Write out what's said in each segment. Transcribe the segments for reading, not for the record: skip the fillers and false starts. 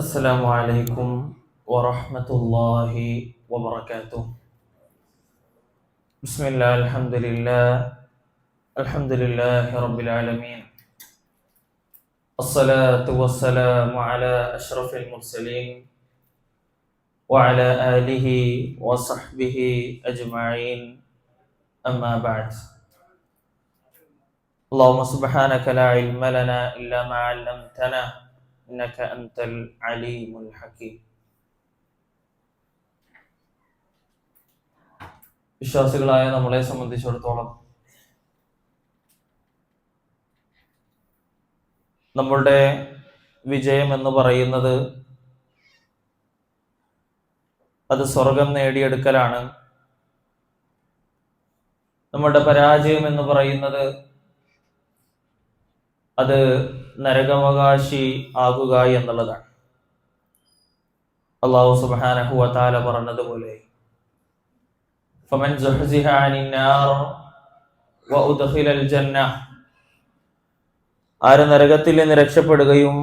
السلام عليكم ورحمة الله وبركاته. بسم الله الحمد لله رب العالمين. الصلاة والسلام على أشرف المرسلين وعلى آله وصحبه أجمعين. أما بعد. اللهم سبحانك لا علم لنا إلا ما علمتنا إنك أنت العليم الحكيم. വിശ്വാസികളായ നമ്മളെ സംബന്ധിച്ചിടത്തോളം നമ്മളുടെ വിജയം എന്ന് പറയുന്നത് അത് സ്വർഗം നേടിയെടുക്കലാണ്. നമ്മളുടെ പരാജയം എന്ന് പറയുന്നത് അത് നരകാവകാശി ആകുക എന്നുള്ളതാണ്. അല്ലാഹു സുബ്ഹാനഹു വ തആല പറഞ്ഞതുപോലെ ഫമൻ സുഹ്സിഹ അനിൻ നാർ വ ഉദ്ഖിലൽ ജന്ന, ആര് നരകത്തിൽ നിന്ന് രക്ഷപ്പെടുകയും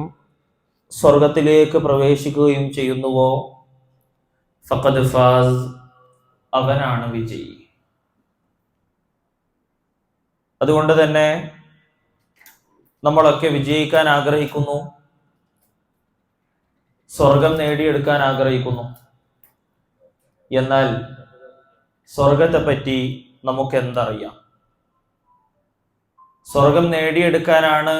സ്വർഗത്തിലേക്ക് പ്രവേശിക്കുകയും ചെയ്യുന്നുവോ ഫഖദ് ഫാസ്, അവനാണ് വിജയി. അതുകൊണ്ട് തന്നെ നമ്മളൊക്കെ വിജയിക്കാൻ ആഗ്രഹിക്കുന്നു, സ്വർഗം നേടിയെടുക്കാൻ ആഗ്രഹിക്കുന്നു. എന്നാൽ സ്വർഗത്തെ പറ്റി നമുക്ക് എന്തറിയാം? സ്വർഗം നേടിയെടുക്കാനാണ്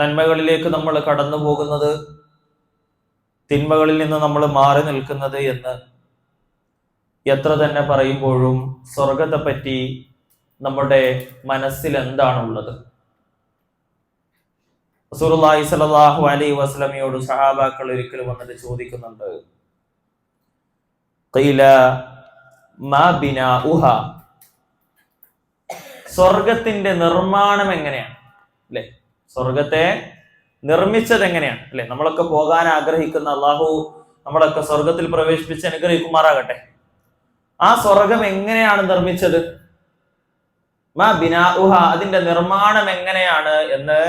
നന്മകളിലേക്ക് നമ്മൾ കടന്നു പോകുന്നത്, തിന്മകളിൽ നിന്ന് നമ്മൾ മാറി നിൽക്കുന്നത് എന്ന് എത്ര തന്നെ പറയുമ്പോഴും സ്വർഗത്തെ പറ്റി നമ്മുടെ മനസ്സിൽ എന്താണുള്ളത്? റസൂലുള്ളാഹി സ്വല്ലല്ലാഹു അലൈഹി വസല്ലമയോട് സഹാബാക്കൾ ഒരിക്കൽ വന്നിട്ട് ചോദിക്കുന്നുണ്ട്, ഖീല മാ ബിനാഉഹ, സ്വർഗത്തിന്റെ നിർമ്മാണം എങ്ങനെയാണ്? അല്ലെ, സ്വർഗത്തെ നിർമ്മിച്ചത് എങ്ങനെയാണ്? അല്ലെ, നമ്മളൊക്കെ പോകാൻ ആഗ്രഹിക്കുന്ന അള്ളാഹു നമ്മളൊക്കെ സ്വർഗത്തിൽ പ്രവേശിപ്പിച്ച് അനുഗ്രഹിക്കുമാറാകട്ടെ. ആ സ്വർഗം എങ്ങനെയാണ് നിർമ്മിച്ചത്? മാ ബിനാഉഹ, അതിന്റെ നിർമ്മാണം എങ്ങനെയാണ് എന്ന്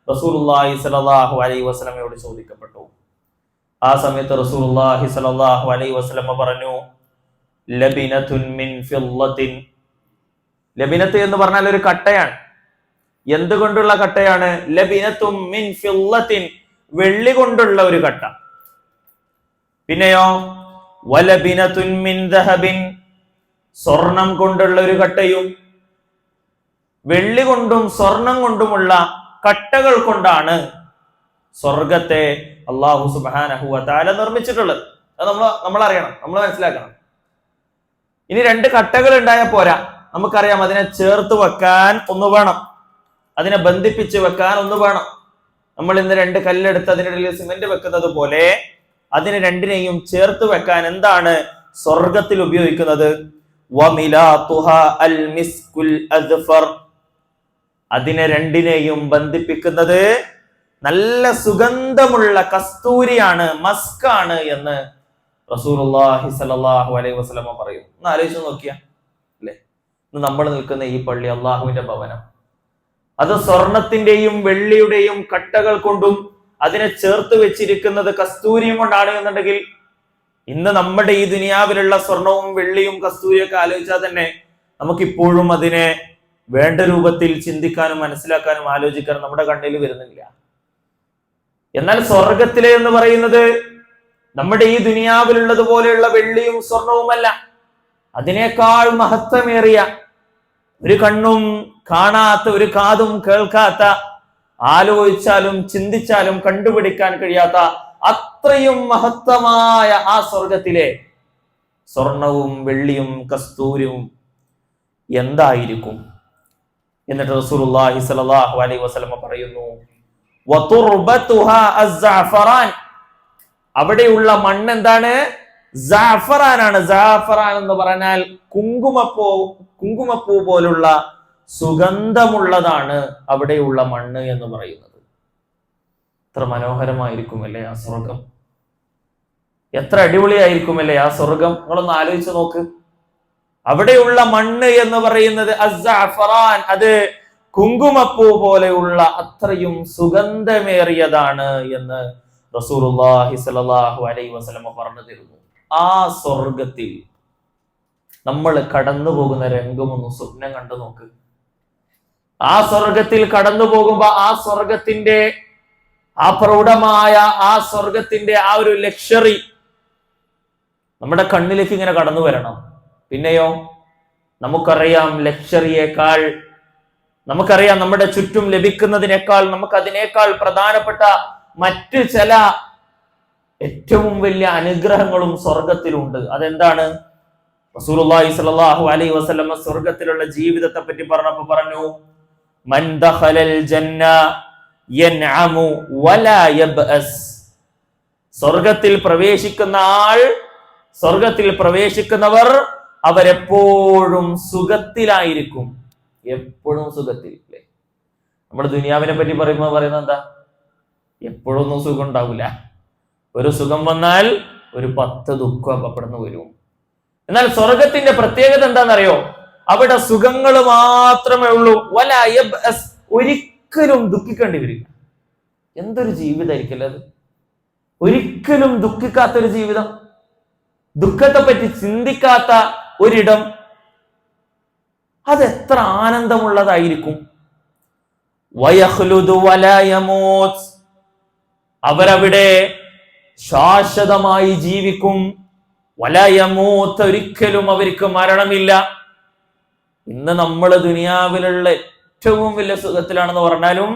റസൂലുള്ളാഹി സ്വല്ലല്ലാഹു അലൈഹി വസല്ലമയോട് ചോദിക്കപ്പെട്ടു. ആ സമയത്ത് റസൂലുള്ളാഹി സ്വല്ലല്ലാഹു അലൈഹി വസല്ലമ പറഞ്ഞു, ലബിനതുൻ മിൻ ഫില്ലത്തിൻ. ലബിനത്ത് എന്ന് പറഞ്ഞാൽ ഒരു കട്ടയാണ്. എന്തുകൊണ്ടുള്ള കട്ടയാണ്? ലബിനതുൻ മിൻ ഫില്ലത്തിൻ, വെള്ളി കൊണ്ടുള്ള ഒരു കട്ട. പിന്നെയോ വലബിനതുൻ മിൻ ദഹബിൻ, സ്വർണം കൊണ്ടുള്ള ഒരു കട്ടയും. വെള്ളി കൊണ്ടും സ്വർണം കൊണ്ടുമുള്ള കട്ടകൾ കൊണ്ടാണ് സ്വർഗത്തെ അല്ലാഹു സുബ്ഹാനഹു വ തആല നിർമ്മിച്ചിട്ടുള്ളത്. അത് നമ്മൾ അറിയണം, നമ്മൾ മനസ്സിലാക്കണം. ഇനി രണ്ട് കട്ടകൾ ഉണ്ടായാൽ പോരാ, നമുക്കറിയാം അതിനെ ചേർത്ത് വെക്കാൻ ഒന്ന് വേണം, അതിനെ ബന്ധിപ്പിച്ച് വെക്കാൻ ഒന്ന് വേണം. നമ്മൾ ഇന്ന് രണ്ട് കല്ലെടുത്ത് അതിനിടയിൽ സിമന്റ് വെക്കുന്നത് പോലെ അതിനെ രണ്ടിനെയും ചേർത്ത് വെക്കാൻ എന്താണ് സ്വർഗത്തിൽ ഉപയോഗിക്കുന്നത്? വമിലാതുഹാ അൽ മിസ്കുൽ അസ്ഫർ, അതിനെ രണ്ടിനെയും ബന്ധിപ്പിക്കുന്നത് നല്ല സുഗന്ധമുള്ള കസ്തൂരിയാണ്, മസ്കാണ് എന്ന് റസൂലുള്ളാഹി സ്വല്ലല്ലാഹു അലൈഹി വസല്ലമ പറയും. ഒന്ന് ആലോചിച്ച് നോക്കിയാ അല്ലെ, നമ്മൾ നിൽക്കുന്ന ഈ പള്ളി അള്ളാഹുവിന്റെ ഭവനം, അത് സ്വർണത്തിന്റെയും വെള്ളിയുടെയും കട്ടകൾ കൊണ്ടും അതിനെ ചേർത്ത് വെച്ചിരിക്കുന്നത് കസ്തൂരിയും കൊണ്ടാണ് എന്നുണ്ടെങ്കിൽ, ഇന്ന് നമ്മുടെ ഈ ദുനിയാവിലുള്ള സ്വർണവും വെള്ളിയും കസ്തൂരിയൊക്കെ ആലോചിച്ചാൽ തന്നെ നമുക്കിപ്പോഴും അതിനെ വേണ്ട രൂപത്തിൽ ചിന്തിക്കാനും മനസ്സിലാക്കാനും ആലോചിക്കാനും നമ്മുടെ കണ്ണിൽ വരുന്നില്ല. എന്നാൽ സ്വർഗത്തിലെ എന്ന് പറയുന്നത് നമ്മുടെ ഈ ദുനിയാവിലുള്ളത് പോലെയുള്ള വെള്ളിയും സ്വർണവുമല്ല, അതിനേക്കാൾ മഹത്വമേറിയ, ഒരു കണ്ണും കാണാത്ത, ഒരു കാതും കേൾക്കാത്ത, ആലോചിച്ചാലും ചിന്തിച്ചാലും കണ്ടുപിടിക്കാൻ കഴിയാത്ത അത്രയും മഹത്വമായ ആ സ്വർഗത്തിലെ സ്വർണവും വെള്ളിയും കസ്തൂരിയും എന്തായിരിക്കും? എന്നിട്ട് റസൂലുള്ളാഹി സ്വല്ലല്ലാഹു അലൈഹി വസല്ലമ പറയുന്നു, വതുർബതുഹാ അസ്സഅഫറാൻ, അവിടെയുള്ള മണ്ണ് എന്താണ്? സഅഫറാനാണ്. സഅഫറാൻ എന്ന് പറഞ്ഞാൽ കുങ്കുമപ്പൂ പോലുള്ള സുഗന്ധമുള്ളതാണ് അവിടെയുള്ള മണ്ണ് എന്ന് പറയുന്നത്. എത്ര മനോഹരമായിരിക്കുമല്ലേ ആ സ്വർഗം, എത്ര അടിപൊളിയായിരിക്കുമല്ലേ ആ സ്വർഗം. നിങ്ങളൊന്ന് ആലോചിച്ച് നോക്ക്. അവിടെയുള്ള മണ്ണ് എന്ന് പറയുന്നത് അസ്സഅഫറാൻ, അത് കുങ്കുമപ്പൂ പോലെയുള്ള അത്രയും സുഗന്ധമേറിയതാണ് എന്ന് റസൂലുള്ളാഹി സ്വല്ലല്ലാഹു അലൈഹി വസല്ലം പറഞ്ഞു തരുന്നു. ആ സ്വർഗത്തിൽ നമ്മൾ കടന്നു പോകുന്ന രംഗം ഒന്ന് സ്വപ്നം കണ്ടു നോക്ക്. ആ സ്വർഗത്തിൽ കടന്നു പോകുമ്പോ ആ സ്വർഗത്തിന്റെ ആ പ്രൗഢമായ ആ സ്വർഗത്തിന്റെ ആ ഒരു ലക്ഷറി നമ്മുടെ കണ്ണിലേക്ക് ഇങ്ങനെ കടന്നു വരണം. പിന്നെയോ നമുക്കറിയാം, ലക്ഷറിയേക്കാൾ നമുക്കറിയാം നമ്മുടെ ചുറ്റും ലഭിക്കുന്നതിനേക്കാൾ നമുക്ക് അതിനേക്കാൾ പ്രധാനപ്പെട്ട മറ്റ് ചില ഏറ്റവും വലിയ അനുഗ്രഹങ്ങളും സ്വർഗത്തിലുണ്ട്. അതെന്താണ്? റസൂലുള്ളാഹി സ്വല്ലല്ലാഹു അലൈഹി വസല്ലം സ്വർഗത്തിലുള്ള ജീവിതത്തെ പറ്റി പറഞ്ഞപ്പോൾ പറഞ്ഞു, മൻ ദഖലൽ ജന്ന യൻഅമു വലാ യബ്അസ്. സ്വർഗത്തിൽ പ്രവേശിക്കുന്ന ആൾ, സ്വർഗത്തിൽ പ്രവേശിക്കുന്നവർ അവരെപ്പോഴും സുഖത്തിലായിരിക്കും. എപ്പോഴും സുഖത്തിൽ. അല്ലേ? നമ്മുടെ ദുനിയാവിനെ പറ്റി പറയുന്നത് എന്താ? എപ്പോഴൊന്നും സുഖം ഉണ്ടാവില്ല. ഒരു സുഖം വന്നാൽ ഒരു 10 ദുഃഖം അപ്പപ്പെടുന്നു വരും. എന്നാൽ സ്വർഗത്തിന്റെ പ്രത്യേകത എന്താണെന്നറിയോ? അവിടെ സുഖങ്ങൾ മാത്രമേ ഉള്ളൂ. വലാ യബ്അസ്. ഒരിക്കലും ദുഃഖിക്കേണ്ടി വരില്ല. എന്തൊരു ജീവിതമായിരിക്കല്ലേ അത്! ഒരിക്കലും ദുഃഖിക്കാത്തൊരു ജീവിതം, ദുഃഖത്തെ പറ്റി ചിന്തിക്കാത്ത ഒരിടം, അതെത്ര ആനന്ദമുള്ളതായിരിക്കും. വയഖ്ലുദു വലാ യമൂത്. അവരവിടെ ശാശ്വതമായി ജീവിക്കും. വലാ യമൂത്. ഒരിക്കലും അവർക്ക് മരണമില്ല. ഇന്ന് നമ്മൾ ദുനിയാവിലുള്ള ഏറ്റവും വലിയ സുഖത്തിലാണെന്ന് പറഞ്ഞാലും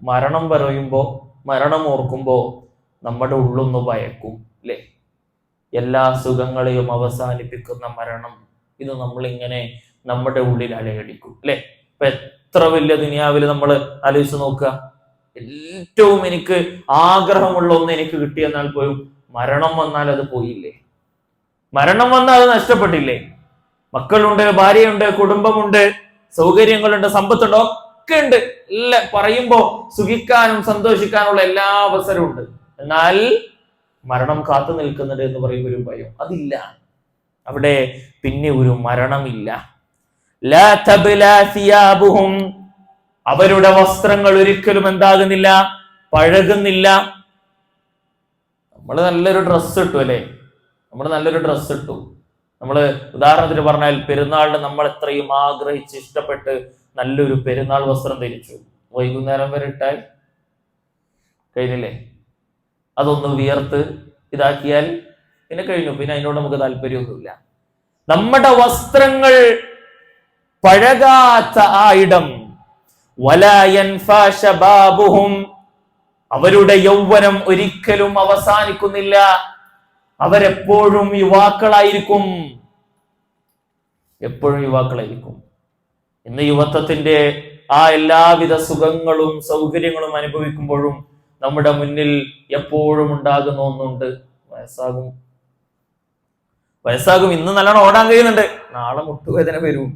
മരണം പറയുമ്പോ, മരണം ഓർക്കുമ്പോ നമ്മുടെ ഉള്ളൊന്ന് ഭയക്കും. അല്ലെ? എല്ലാ സുഖങ്ങളെയും അവസാനിപ്പിക്കുന്ന മരണം, ഇത് നമ്മളിങ്ങനെ നമ്മുടെ ഉള്ളിൽ അലയടിക്കും. അല്ലെ? ഇപ്പൊ എത്ര വലിയ ദുനിയാവിൽ നമ്മൾ ആലോചിച്ച് നോക്കുക. ഏറ്റവും എനിക്ക് ആഗ്രഹമുള്ള ഒന്ന് എനിക്ക് കിട്ടിയെന്നാൽ പോലും മരണം വന്നാൽ അത് പോയില്ലേ? മരണം വന്നാൽ അത് നഷ്ടപ്പെട്ടില്ലേ? മക്കളുണ്ട്, ഭാര്യയുണ്ട്, കുടുംബമുണ്ട്, സൗകര്യങ്ങളുണ്ട്, സമ്പത്തുണ്ട്, ഒക്കെ ഉണ്ട്. ഇല്ല, പറയുമ്പോ സുഖിക്കാനും സന്തോഷിക്കാനുള്ള എല്ലാ അവസരവും ഉണ്ട്. എന്നാൽ മരണം കാത്തു നിൽക്കുന്നുണ്ട് എന്ന് പറയുമ്പോൾ ഒരു ഭയം, അതില്ല. അവിടെ പിന്നെ ഒരു മരണമില്ല. ലാ തബ്ലാ സിയാബുഹും. അവരുടെ വസ്ത്രങ്ങൾ ഒരിക്കലും എന്താകുന്നില്ല? പഴകുന്നില്ല. നമ്മൾ നല്ലൊരു ഡ്രസ്സ് ഇട്ടു, അല്ലെ? നമ്മൾ നല്ലൊരു ഡ്രസ്സ് ഇട്ടു. നമ്മള് ഉദാഹരണത്തിന് പറഞ്ഞാൽ പെരുന്നാളിന് നമ്മൾ എത്രയും ആഗ്രഹിച്ച് ഇഷ്ടപ്പെട്ട് നല്ലൊരു പെരുന്നാൾ വസ്ത്രം ധരിച്ചു. വൈകുന്നേരം വരെ ഇട്ടാൽ കഴിഞ്ഞില്ലേ? അതൊന്ന് വിയർത്ത് ഇതാക്കിയാൽ പിന്നെ കഴിഞ്ഞു. പിന്നെ അതിനോട് നമുക്ക് താല്പര്യമൊന്നുമില്ല. നമ്മുടെ വസ്ത്രങ്ങൾ പഴകാത്ത ആ ഇടം, വലാ യൻഫാ ശബാബുഹും. അവരുടെ യൗവനം ഒരിക്കലും അവസാനിക്കുന്നില്ല. അവരെപ്പോഴും യുവാക്കളായിരിക്കും. എപ്പോഴും യുവാക്കളായിരിക്കും. ഇന്ന് യുവത്വത്തിന്റെ ആ എല്ലാവിധ സുഖങ്ങളും സൗകര്യങ്ങളും അനുഭവിക്കുമ്പോഴും നമ്മുടെ മുന്നിൽ എപ്പോഴും ഉണ്ടാകുന്ന ഒന്നുണ്ട്: വയസ്സാകും. വയസ്സാകും. ഇന്ന് നല്ലോണം ഓടാൻ കഴിയുന്നുണ്ട്, നാളെ മുട്ടുവേദന വരും.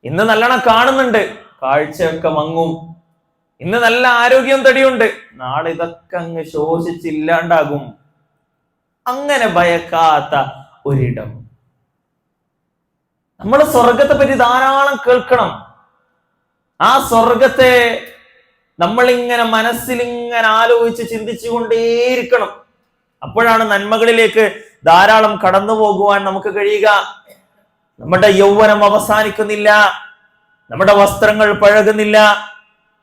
ഇന്ന് നല്ലോണം കാണുന്നുണ്ട്, കാഴ്ചയൊക്കെ മങ്ങും. ഇന്ന് നല്ല ആരോഗ്യം തടിയുണ്ട്, നാളെ ഇതൊക്കെ അങ്ങ് ശോഷിച്ചില്ലാണ്ടാകും. അങ്ങനെ ഭയക്കാത്ത ഒരിടം. നമ്മൾ സ്വർഗത്തെ പറ്റി ധാരാളം കേൾക്കണം. ആ സ്വർഗത്തെ നമ്മളിങ്ങനെ മനസ്സിലിങ്ങനെ ആലോചിച്ച് ചിന്തിച്ചു കൊണ്ടേയിരിക്കണം. അപ്പോഴാണ് നന്മകളിലേക്ക് ധാരാളം കടന്നു പോകുവാൻ നമുക്ക് കഴിയുക. നമ്മുടെ യൗവനം അവസാനിക്കുന്നില്ല, നമ്മുടെ വസ്ത്രങ്ങൾ പഴകുന്നില്ല,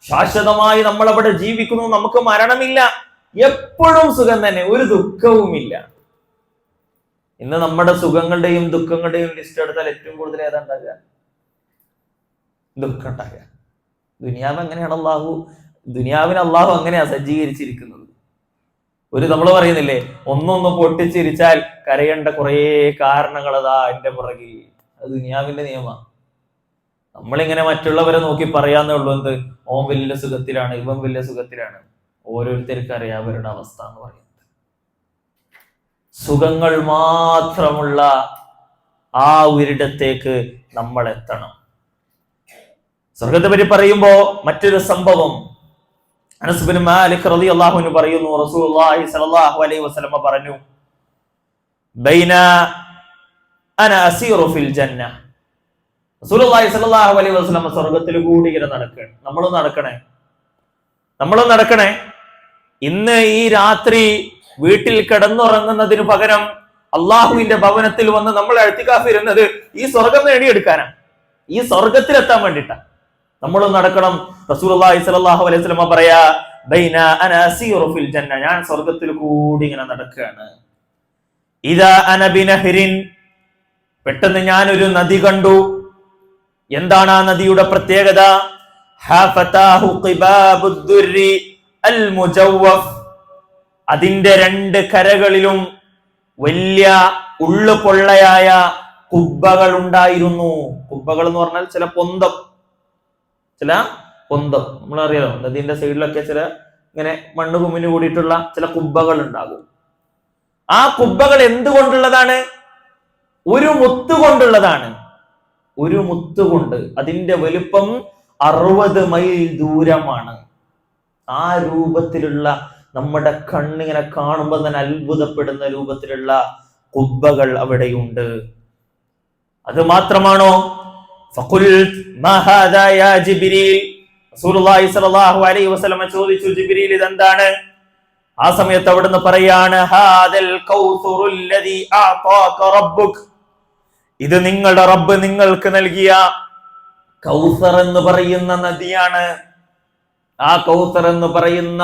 ശാശ്വതമായി നമ്മൾ അവിടെ ജീവിക്കുന്നു, നമുക്ക് മരണമില്ല, എപ്പോഴും സുഖം തന്നെ, ഒരു ദുഃഖവുമില്ല. ഇന്ന് നമ്മുടെ സുഖങ്ങളുടെയും ദുഃഖങ്ങളുടെയും ലിസ്റ്റ് എടുത്താൽ ഏറ്റവും കൂടുതൽ ഏതാ ഉണ്ടാകുക? ദുഃഖം ഉണ്ടാകുക. ദുനിയാവ് എങ്ങനെയാണ് ദുനിയാവിന് അള്ളാഹു അങ്ങനെയാ സജ്ജീകരിച്ചിരിക്കുന്നത്. നമ്മൾ പറയുന്നില്ലേ, ഒന്നൊന്ന് പൊട്ടിച്ചിരിച്ചാൽ കരയേണ്ട കുറെ കാരണങ്ങൾ അതാ എന്റെ പുറകിൽ. അത് ദുനിയാവിന്റെ നിയമമാണ്. നമ്മളിങ്ങനെ മറ്റുള്ളവരെ നോക്കി പറയാന്നേ ഉള്ളൂ, എന്ത് ഓൻ വലിയ സുഖത്തിലാണ്, ഇവൻ വലിയ സുഖത്തിലാണ്. ഓരോരുത്തർക്കും അറിയാം അവരുടെ അവസ്ഥ എന്ന് പറയുന്നത്. സുഖങ്ങൾ മാത്രമുള്ള ആ ഒരിടത്തേക്ക് നമ്മൾ എത്തണം. സ്വർഗത്തെ പറ്റി പറയുമ്പോ മറ്റൊരു സംഭവം, അനസ് ബിൻ മാലിക് റളിയല്ലാഹു അൻഹു പറയുന്നു, റസൂലുള്ളാഹി സ്വല്ലല്ലാഹു അലൈഹി വസല്ലം പറഞ്ഞു, ബൈന അന അസീറു ഫിൽ ജന്ന. റസൂലുള്ളാഹി സ്വല്ലല്ലാഹു അലൈഹി വസല്ലം സ്വർഗത്തിൽ കൂടി ഇങ്ങനെ നടക്കുകയാണ്. നമ്മളും നടക്കണേ. ഇന്ന് ഈ രാത്രി വീട്ടിൽ കിടന്നുറങ്ങുന്നതിന് പകരം അള്ളാഹുവിന്റെ ഭവനത്തിൽ വന്ന് നമ്മൾ ഇഅ്തികാഫ് ഇരുന്നത് ഈ സ്വർഗം നേടിയെടുക്കാനാണ്, ഈ സ്വർഗത്തിലെത്താൻ വേണ്ടിയിട്ടാണ്. നമ്മളും നടക്കണം. റസൂലുള്ളാഹി സ്വല്ലല്ലാഹു അലൈഹി വസല്ലം പറയാ, ബൈന അന അസീറു ഫിൽ ജന്ന, ഞാൻ സ്വർഗത്തിൽ കൂടി ഇങ്ങനെ നടക്കുകയാണ്. ഇദാ അന ബിനഹ്റിൻ, പെട്ടെന്ന് ഞാൻ ഒരു നദി കണ്ടു. എന്താണ് ആ നദിയുടെ പ്രത്യേകത? ഹാഫതാഹു ഖിബാബുദ്ദുരി അൽ മുജവ്വഫ്, അതിന്റെ രണ്ട് കരകളിലും വലിയ ഉള്ളു പൊള്ളയായ കുബ്ബകൾ ഉണ്ടായിരുന്നു. കുബ്ബകൾ എന്ന് പറഞ്ഞാൽ ചില പൊന്തം നമ്മളറിയാലോ, നദീന്റെ സൈഡിലൊക്കെ ചില ഇങ്ങനെ മണ്ണ് കുമിഞ്ഞു കൂടിയിട്ടുള്ള ചില കുബ്ബകൾ ഉണ്ടാകും. ആ കുബ്ബകൾ എന്തുകൊണ്ടുള്ളതാണ്? ഒരു മുത്ത് കൊണ്ടുള്ളതാണ്. ഒരു മുത്ത് കൊണ്ട്. അതിന്റെ വലുപ്പം 60 മൈൽ ദൂരമാണ്. ആ രൂപത്തിലുള്ള, നമ്മുടെ കണ്ണിങ്ങനെ കാണുമ്പോൾ തന്നെ അത്ഭുതപ്പെടുന്ന രൂപത്തിലുള്ള കുബ്ബകൾ അവിടെയുണ്ട്. അത് മാത്രമാണോ? റസൂലുള്ളാഹി സ്വല്ലല്ലാഹു അലൈഹി വസല്ലം ചോദിച്ചു, ജിബ്രീൽ ഇതെന്താണ്? ആ സമയത്ത് അവിടുന്ന് പറയാണ്, ഹാദൽ കൗസറുൽ ലദീ അഅതാക റബ്ബുക, ഇത് നിങ്ങളുടെ റബ്ബ് നിങ്ങൾക്ക് നൽകിയ കൗസർ എന്ന് പറയുന്ന നദിയാണ്. ആ കൗസർ എന്ന് പറയുന്ന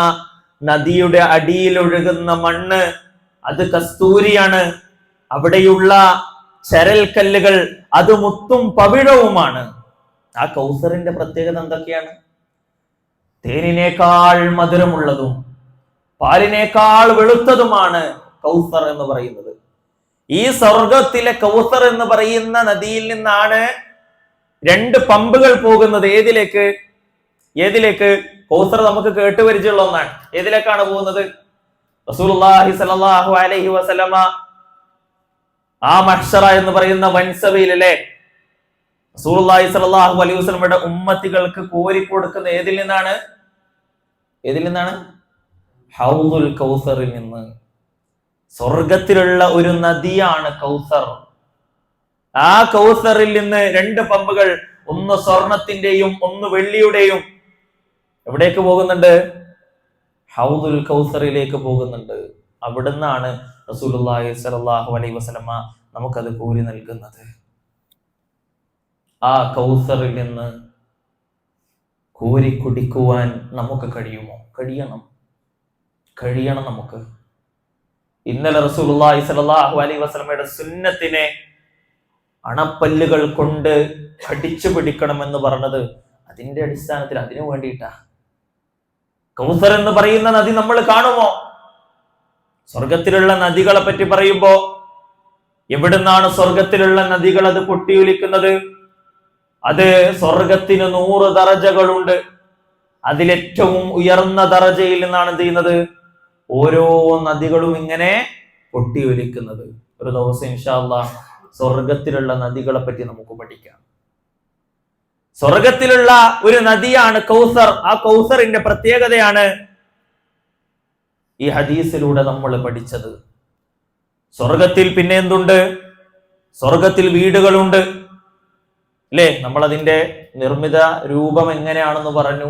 നദിയുടെ അടിയിൽ ഒഴുകുന്ന മണ്ണ് അത് കസ്തൂരിയാണ്. അവിടെയുള്ള ചരൽക്കല്ലുകൾ അത് മുത്തും പവിഴവുമാണ്. ആ കൗസറിന്റെ പ്രത്യേകത എന്തൊക്കെയാണ്? തേനിനേക്കാൾ മധുരമുള്ളതും പാലിനേക്കാൾ വെളുത്തതുമാണ് കൗസർ എന്ന് പറയുന്നത്. ഈ സ്വർഗത്തിലെ കൗസർ എന്ന് പറയുന്ന നദിയിൽ നിന്നാണ് 2 പമ്പുകൾ പോകുന്നത്. ഏതിലേക്ക്? കൗസർ നമുക്ക് കേട്ടുപരിചയമുള്ള ഒന്നാണ്. ഏതിലേക്കാണ് പോകുന്നത്? റസൂലുള്ളാഹി സ്വല്ലല്ലാഹു അലൈഹി വസല്ലമ ആ മഹ്ശറ എന്ന് പറയുന്ന വൻസഭയിലെ റസൂലുള്ളാഹി സ്വല്ലല്ലാഹു അലൈഹി വസല്ലമയുടെ ഉമ്മത്തികൾക്ക് കോരിക്കൊടുക്കുന്ന ഏതിൽ നിന്നാണ്? ഹൗദുൽ കൗസറിൽ നിന്ന്. സ്വർഗത്തിലുള്ള ഒരു നദിയാണ് കൗസർ. ആ കൗസറിൽ നിന്ന് 2 പമ്പുകൾ, ഒന്ന് സ്വർണത്തിന്റെയും ഒന്ന് വെള്ളിയുടെയും, എവിടേക്ക് പോകുന്നുണ്ട്? ഹൗദുൽ കൗസറിലേക്ക് പോകുന്നുണ്ട്. അവിടുന്നാണ് റസൂലുള്ളാഹി സ്വല്ലല്ലാഹു അലൈഹി വസല്ലമ നമുക്കത് കോരി നൽകുന്നത്. ആ കൗസറിൽ നിന്ന് കോരി കുടിക്കുവാൻ നമുക്ക് കഴിയുമോ? കഴിയണം നമുക്ക്. ഇന്നലെ റസൂലുള്ളാഹി സ്വല്ലല്ലാഹു അലൈഹി വസല്ലമയുടെ സുന്നത്തിനെ അണപ്പല്ലുകൾ കൊണ്ട് കടിച്ചു പിടിക്കണമെന്ന് പറഞ്ഞത് അതിന്റെ അടിസ്ഥാനത്തിൽ, അതിനു വേണ്ടിയിട്ടാ. കൗസർ എന്ന് പറയുന്ന നദി നമ്മൾ കാണുമോ? സ്വർഗത്തിലുള്ള നദികളെ പറ്റി പറയുമ്പോ എവിടുന്നാണ് സ്വർഗത്തിലുള്ള നദികൾ അത് പൊട്ടിയൊലിക്കുന്നത്? അത് സ്വർഗത്തിന് 100 ദറജകളുണ്ട്. അതിലേറ്റവും ഉയർന്ന ദറജയിൽ നിന്നാണ് എന്ത് ചെയ്യുന്നത്? ഓരോ നദികളും ഇങ്ങനെ പൊട്ടിയൊലിക്കുന്നത്. ഒരു ദിവസം ഇൻഷാ അല്ലാഹ് സ്വർഗത്തിലുള്ള നദികളെ പറ്റി നമുക്ക് പഠിക്കാം. സ്വർഗത്തിലുള്ള ഒരു നദിയാണ് കൗസർ. ആ കൗസറിന്റെ പ്രത്യേകതയാണ് ഈ ഹദീസിലൂടെ നമ്മൾ പഠിച്ചത്. സ്വർഗത്തിൽ പിന്നെ എന്തുണ്ട്? സ്വർഗത്തിൽ വീടുകളുണ്ട്, അല്ലേ? നമ്മൾ അതിന്റെ നിർമ്മിത രൂപം എങ്ങനെയാണെന്ന് പറഞ്ഞു,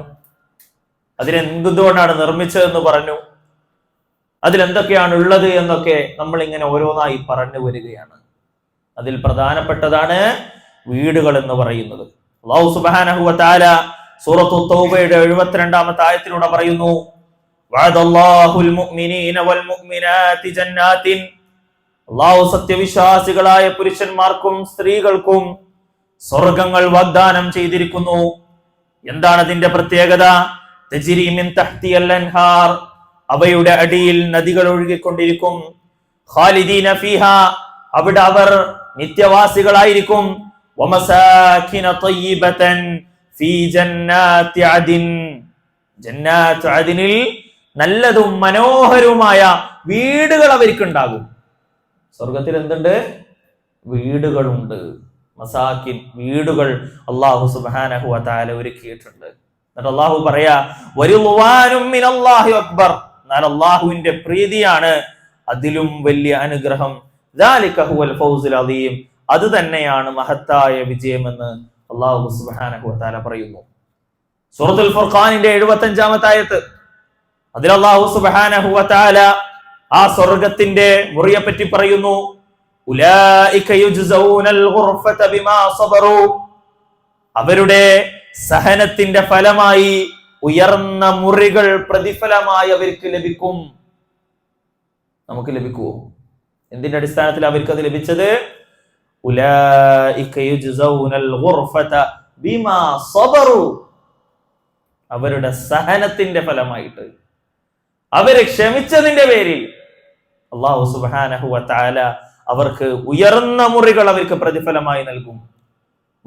അതിനെന്തുകൊണ്ടാണ് നിർമ്മിച്ചതെന്ന് പറഞ്ഞു, അതിലെന്തൊക്കെയാണ് ഉള്ളത് എന്നൊക്കെ നമ്മൾ ഇങ്ങനെ ഓരോന്നായി പറഞ്ഞു വരികയാണ്. അതിൽ പ്രധാനപ്പെട്ടതാണ് വീടുകൾ എന്ന് പറയുന്നത്. അല്ലാഹു സുബ്ഹാനഹു വ തആല സൂറത്തു തൗബയുടെ 72-ാമത്തെ ആയത്തിലൂടെ പറയുന്നു, വഅദല്ലാഹുൽ മുഅ്മിനീന വൽ മുഅ്മിനാതി ജന്നാത്തിൻ, അല്ലാഹു സത്യവിശ്വാസികളായ പുരുഷന്മാർക്കും സ്ത്രീകൾക്കും സ്വർഗ്ഗങ്ങൾ വാഗ്ദാനം ചെയ്തിരിക്കുന്നു. എന്താണ് അതിന്റെ പ്രത്യേകത? തജ്രി മിൻ തഹ്തിയൽ അൻഹാർ, അവയുടെ അടിയിൽ നദികൾ ഒഴുകിക്കൊണ്ടിരിക്കും. ഖാലിദീന ഫീഹാ, അവിടെ അവർ നിത്യവാസികളായിരിക്കും. വമസാകിന തയ്യിബതൻ ഫീ ജന്നാത്തി അദിൻ, ജന്നാത്തു അദിനിൽ നല്ലതും മനോഹരവുമായ വീടുകൾ അവർക്കുണ്ടാകും. സ്വർഗത്തിൽ എന്തുണ്ട്? വീടുകളുണ്ട്. മസാക്കിൻ, വീടുകൾ അല്ലാഹു സുബ്ഹാനഹു വ തആല ഒരുക്കിയിട്ടുണ്ട്. എന്നിട്ട് അല്ലാഹു പറയാ, വരിളുവാനും മിനല്ലാഹി അക്ബർ, എന്നാൽ അല്ലാഹുവിന്റെ പ്രീതിയാണ് അതിലും വലിയ അനുഗ്രഹം. ദാലിക ഹുവൽ ഫൗസുൽ അദീം, അത് തന്നെയാണ് മഹത്തായ വിജയമെന്ന് അല്ലാഹു സുബ്ഹാനഹു വ തആല പറയുന്നു. സൂറത്തുൽ ഫുർഖാനിന്റെ 75-ാമത്തെ ആയത്ത്, അതിൽ അല്ലാഹു സുബ്ഹാനഹു വ തആല ആ സ്വർഗ്ഗത്തിന്റെ മുറിയെ പറ്റി പറയുന്നു. ഉലൈക യുജ്സൗനൽ ഗുർഫത ബിമാ സബറു, അവരുടെ സഹനത്തിന്റെ ഫലമായി ഉയർന്ന മുറികൾ പ്രതിഫലമായി അവർക്ക് ലഭിക്കും. നമുക്ക് ലഭിക്കുമോ? എന്തിന്റെ അടിസ്ഥാനത്തിൽ അവർക്ക് അത് ലഭിച്ചത്? ഉലൈക യുജ്സൗനൽ ഗുർഫത ബിമാ സബറു, അവരുടെ സഹനത്തിന്റെ ഫലമായിട്ട്, അവരെ ക്ഷമിച്ചതിന്റെ പേരിൽ അല്ലാഹു സുബ്ഹാനഹു വ തആല അവർക്ക് ഉയർന്ന മുറികൾ അവർക്ക് പ്രതിഫലമായി നൽകും.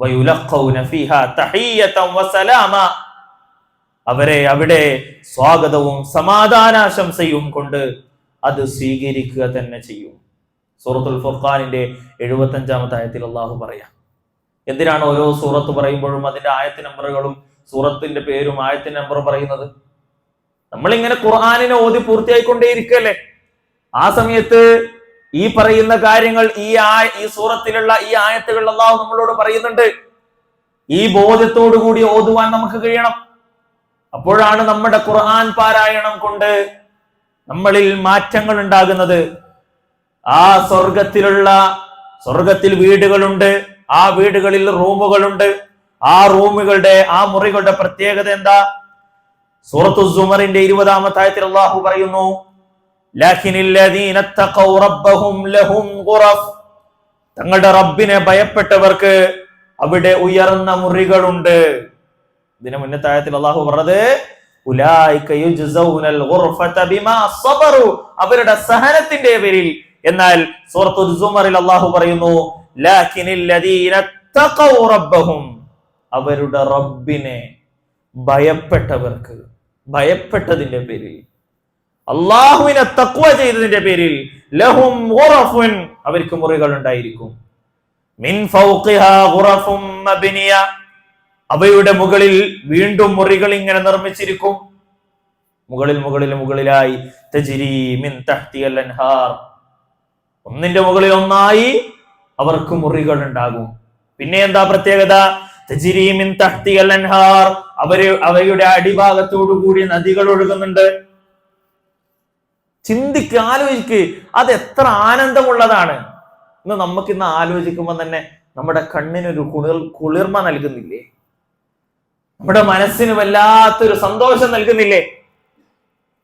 വയുലഖൗന ഫീഹാ തഹിയ്യതൻ വസലാമ, അവരെ അവിടെ സ്വാഗതവും സമാധാനാശംസയും കൊണ്ട് അത് സ്വീകരിക്കുക തന്നെ ചെയ്യും. സൂറത്തുൽ ഫുർഖാനിന്റെ 75-ാമത്തെ ആയത്തിൽ അല്ലാഹു പറയാം. എന്തിനാണ് ഓരോ സൂറത്ത് പറയുമ്പോഴും അതിന്റെ ആയത്ത് നമ്പറുകളും സൂറത്തിന്റെ പേരും ആയത്തിന്റെ നമ്പറും പറയുന്നത്? നമ്മളിങ്ങനെ ഖുർആനിനെ ഓതി പൂർത്തിയായിക്കൊണ്ടേയിരിക്കല്ലേ. ആ സമയത്ത് ഈ പറയുന്ന കാര്യങ്ങൾ ഈ സൂറത്തിലുള്ള ഈ ആയത്തുകൾ അല്ലാഹു നമ്മളോട് പറയുന്നുണ്ട്. ഈ ബോധ്യത്തോടു കൂടി ഓതുവാൻ നമുക്ക് കഴിയണം. അപ്പോഴാണ് നമ്മുടെ ഖുർആൻ പാരായണം കൊണ്ട് നമ്മളിൽ മാറ്റങ്ങൾ ഉണ്ടാകുന്നത്. ആ സ്വർഗത്തിൽ വീടുകളുണ്ട്, ആ വീടുകളിൽ റൂമുകളുണ്ട്. ആ മുറികളുടെ പ്രത്യേകത എന്താ? സൂറത്തു സുമറിന്റെ 20-ാമത്തെ ആയത്തിൽ അല്ലാഹു പറയുന്നു, ലകിനില്ലദീന തഖൗ റബ്ബഹും ലഹും ഗുറഫ്, തങ്ങളുടെ റബ്ബിനെ ഭയപ്പെട്ടവർക്ക് അവിടെ ഉയർന്ന മുറികളുണ്ട്. ഇതിന് മുന്നത്തെ ആയത്തിൽ അല്ലാഹു പറഞ്ഞത് ഉലൈക യുജ്സൗനൽ ഗുർഫത ബിമാ സബറു, അവരുടെ സഹനത്തിന്റെ പേരിൽ. എന്നാൽ സൂറത്തു സുമറിൽ അല്ലാഹു പറയുന്നു ലകിനില്ലദീന തഖൗ റബ്ബഹും, അവരുടെ റബ്ബിനെ ഭയപ്പെട്ടതിന്റെ പേരിൽ, അള്ളാഹുവിനെ തഖ്വ ചെയ്തതിന്റെ പേരിൽ ലഹും ഗുറഫുൻ, അവർക്ക് മുറികൾ ഉണ്ടായിരിക്കും. മിൻ ഫൗഖിഹാ ഗുറഫും മബ്നിയ, അവയുടെ മുകളിൽ വീണ്ടും മുറികൾ ഇങ്ങനെ നിർമ്മിച്ചിരിക്കും. മുകളിലായി തജ്രി മിൻ തഹ്തിൽ അൻഹാർ, ഒന്നിന്റെ മുകളിൽ ഒന്നായി അവർക്ക് മുറികൾ ഉണ്ടാകും. പിന്നെ എന്താ പ്രത്യേകത? തജ്രി മിൻ തഹ്തിൽ അൻഹാർ, അവയുടെ അടിഭാഗത്തോടു കൂടി നദികൾ ഒഴുകുന്നുണ്ട്. ആലോചിക്ക്, അത് എത്ര ആനന്ദമുള്ളതാണ്. നമുക്കിന്ന് ആലോചിക്കുമ്പോൾ തന്നെ നമ്മുടെ കണ്ണിനൊരു കുളിർമ നൽകുന്നില്ലേ? നമ്മുടെ മനസ്സിന് വല്ലാത്തൊരു സന്തോഷം നൽകുന്നില്ലേ?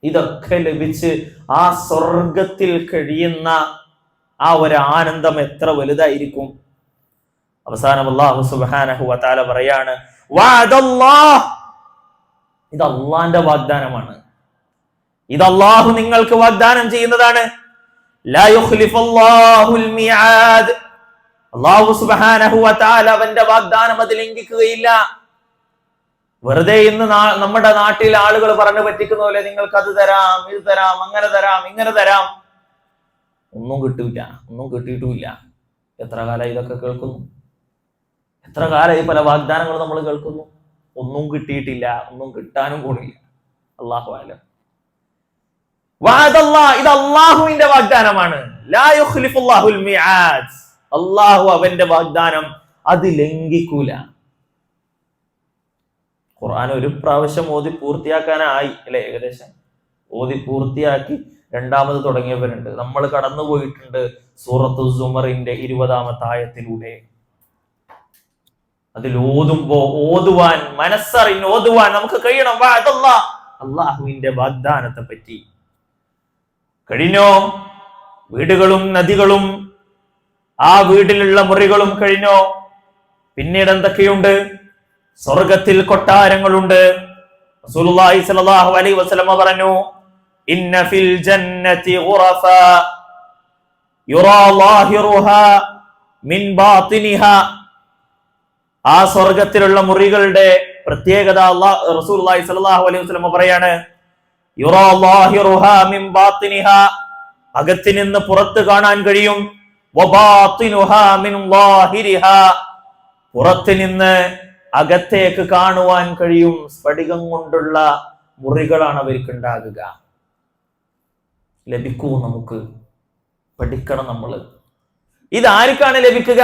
ഇതൊക്കെ ലഭിച്ച് ആ സ്വർഗത്തിൽ കഴിയുന്ന ആ ഒരു ആനന്ദം എത്ര വലുതായിരിക്കും. അവസാനം അല്ലാഹു സുബ്ഹാനഹു വ തആല പറയാണ്, വഅദല്ലാഹ്, ഇത് അല്ലാഹുവിന്റെ വാഗ്ദാനമാണ്. ഇത് അല്ലാഹു നിങ്ങൾക്ക് വാഗ്ദാനം ചെയ്യുന്നതാണ്. ലാ യുഖ്ലിഫുല്ലാഹുൽ മിആദ്, അല്ലാഹു സുബ്ഹാനഹു വ തആല അവന്റെ വാഗ്ദാനം അത് ലംഘിക്കുകയില്ല. വെറുതെ ഇന്ന് നമ്മുടെ നാട്ടിൽ ആളുകൾ പറഞ്ഞു പറ്റിക്കുന്ന പോലെ നിങ്ങൾക്ക് അത് തരാം, ഇത് തരാം, അങ്ങനെ തരാം, ഇങ്ങനെ തരാം, ഒന്നും കിട്ടിയിട്ടുമില്ല. എത്ര കാലം ഇതൊക്കെ കേൾക്കുന്നു? എത്ര കാലം ഈ പല വാഗ്ദാനങ്ങൾ നമ്മൾ കേൾക്കുന്നു? ഒന്നും കിട്ടിയിട്ടില്ല, ഒന്നും കിട്ടാനും പോണില്ല. അല്ലാഹു അലം. ഇത് അല്ലാഹുവിന്റെ വാഗ്ദാനമാണ്. ലാ യുഖ്ലിഫുല്ലാഹുൽ മിആദ്, അല്ലാഹു അവന്റെ വാഗ്ദാനം അത് ലംഘിക്കൂല. ഖുർആൻ ഒരു പ്രാവശ്യം ഓതി പൂർത്തിയാക്കാനായി അല്ലെ? ഏകദേശം ഓതി പൂർത്തിയാക്കി രണ്ടാമത് തുടങ്ങിയവരുണ്ട്. നമ്മൾ കടന്നുപോയിട്ടുണ്ട് സൂറത്തു സുമറിന്റെ 20-ാമത്തെ ആയത്തിലൂടെ. അതിൽ ഓതുവാൻ മനസ്സറിഞ്ഞ് ഓതുവാൻ നമുക്ക് കഴിയണം. അല്ലാഹുവിന്റെ വാഗ്ദാനത്തെ പറ്റി കഴിഞ്ഞോ? വീടുകളും നദികളും ആ വീട്ടിലുള്ള മുറികളും കഴിഞ്ഞോ? പിന്നീട് എന്തൊക്കെയുണ്ട്? സ്വർഗത്തിൽ കൊട്ടാരങ്ങളുണ്ട്. റസൂലുള്ളാഹി സ്വല്ലല്ലാഹു അലൈഹി വസല്ലം പറഞ്ഞു, ഇന്ന ഫിൽ ജന്നതി ഗുറഫ യുറാ ളാഹിറുഹാ മിൻ ബാതിനിഹാ, ആ സ്വർഗത്തിലുള്ള മുറികളുടെ പ്രത്യേകത റസൂലുള്ളാഹി സ്വല്ലല്ലാഹു അലൈഹി വസല്ലം പറയാണ്, യുറാ ളാഹിറുഹാ മിൻ ബാതിനിഹാ, അകത്ത് നിന്ന് പുറത്ത് കാണാൻ കഴിയും. വബാതിനുഹാ മിൻ ളാഹിരിഹാ, പുറത്ത് നിന്ന് അകത്തേക്ക് കാണുവാൻ കഴിയും. സ്ഫടികം കൊണ്ടുള്ള മുറികളാണ് അവർക്ക് ഉണ്ടാകുക. ലഭിക്കൂ, നമുക്ക് പഠിക്കണം. നമ്മൾ ഇതാർക്കാണ് ലഭിക്കുക?